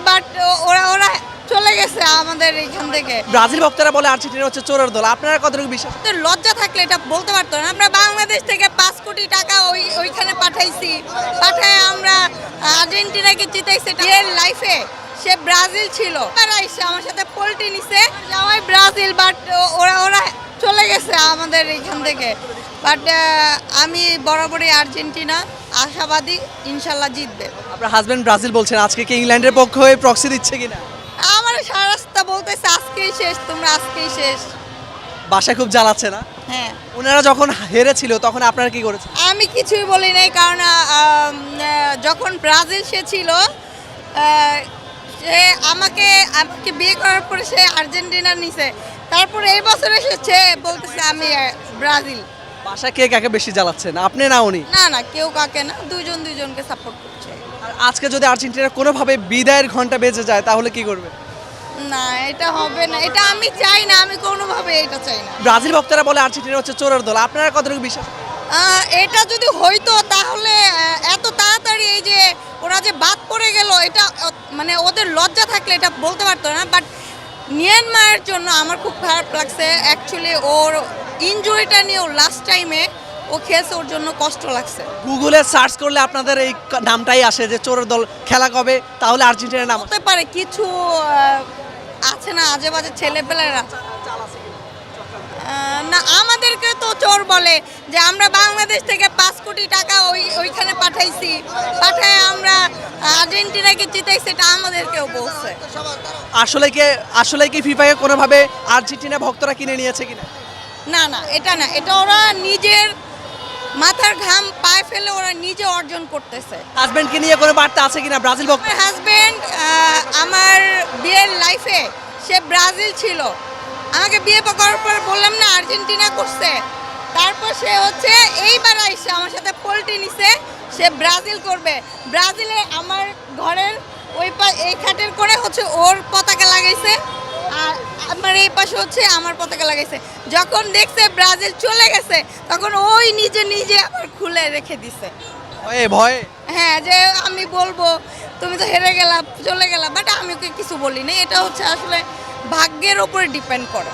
But ওরা ওরা চলে গেছে আমাদের এখান থেকে। ব্রাজিল ভক্তরা বলে আর্জেন্টিনা হচ্ছে চোরের দল, আপনারা কতটুকু বিশ্বাস? তো লজ্জা থাকলে এটা বলতে পারতো না। আমরা বাংলাদেশ থেকে 5 কোটি টাকা ওইখানে পাঠাইছি, পাঠায় আমরা আর্জেন্টিনাকে জিতাইছি। এর লাইফে সে ব্রাজিল ছিল, তারা এসে আমার সাথে পোল্টি নিছে, জামাই ব্রাজিল বাট ওরা ওরা চলে গেছে আমাদের এখান থেকে। বাট আমি বরাবরই আর্জেন্টিনা, আশাবাদী ইনশাল্লাহ জিতবে। আপনার হাজবেন্ড ব্রাজিল বলছেন, আজকে কি ইংল্যান্ডের পক্ষ হয়ে প্রক্সি দিচ্ছে কিনা? আমার সারা রাস্তা বলতেছে আজকেই শেষ, তোমরা আজকেই শেষ। বাসায় খুব জ্বালাচ্ছে না? হ্যাঁ, ওনারা যখন হেরেছিল তখন আপনারা কি করেছেন? আমি কিছুই বলি নাই, কারণ যখন ব্রাজিল সে ছিল, সে আমাকে বিয়ে করার পরে সে আর্জেন্টিনা নিছে, তারপরে এই বছর এসেছে বলতেছে আমি ব্রাজিল। বাসায় কে কাকে বেশি জ্বালাচ্ছেন, আপনি না উনি? না না, কেউ কাকে না, দুজন দুজনকে সাপোর্ট করছে। আর আজকে যদি আর্জেন্টিনা কোনোভাবে বিদায়ের ঘন্টা বেজে যায় তাহলে কি করবে? না, এটা হবে না, এটা আমি চাই না, আমি কোনোভাবে এটা চাই না। ব্রাজিল ভক্তরা বলে আর্জেন্টিনা হচ্ছে চোরের দল, আপনারা কতটুকু বিশ্বাস? এটা যদি হইতো তাহলে এত তাড়াতাড়ি এই যে ওরা যে বাদ পড়ে গেল, এটা মানে ওদের লজ্জা থাকলে এটা বলতে পারতো না। বাট মিয়ানমারের জন্য আমার খুব খারাপ লাগছে। অ্যাকচুয়ালি ওর ইনজুরিটা নিয়েও লাস্ট টাইমে ও খেলছে, ওর জন্য কষ্ট লাগছে। গুগলে সার্চ করলে আপনাদের এই নামটাই আসে যে চোরের দল খেলা কবে, তাহলে আর্জেন্টিনার নাম। হতে পারে কিছু আছে না আজে বাজে ছেলেপেলেরা, না আমাদেরকে তো চোর বলে যে আমরা বাংলাদেশ থেকে 5 কোটি টাকা ওইখানে পাঠাইছি, পাঠায় আমরা আর্জেন্টিনাকে জিতাইছি, এটা আমাদেরকেও বলছে। আসলে কি ফিফাকে কোনোভাবে আর্জেন্টিনা ভক্তরা কিনে নিয়েছে কিনা? না না, এটা না, এটা ওরা নিজের মাথার ঘাম পায়ে ফেলে ওরা নিজে অর্জন করতেছে। হাজবেন্ডকে নিয়ে কোনো বার্তা আছে কিনা ব্রাজিল ভক্ত? আমার হাজবেন্ড আমার বিয়ের লাইফে সে ব্রাজিল ছিল, আমাকে বিয়ে করার পর বললাম না আর্জেন্টিনা করছে, তারপর সে হচ্ছে এইবার আইসে আমার সাথে পোল্টি নিছে, সে ব্রাজিল করবে। ব্রাজিলে আমার ঘরের এই খাটের করে হচ্ছে ওর পতাকা লাগাইছে, আর আমার এই পাশে হচ্ছে আমার পতাকা লাগাইছে। যখন দেখছে ব্রাজিল চলে গেছে তখন ওই নিজে নিজে আবার খুলে রেখে দিছে ভয়ে। হ্যাঁ, যে আমি বলবো তুমি তো হেরে গেলা, চলে গেলা, বাট আমি ওকে কিছু বলি না। এটা হচ্ছে আসলে ভাগ্যের উপরে ডিপেন্ড করে।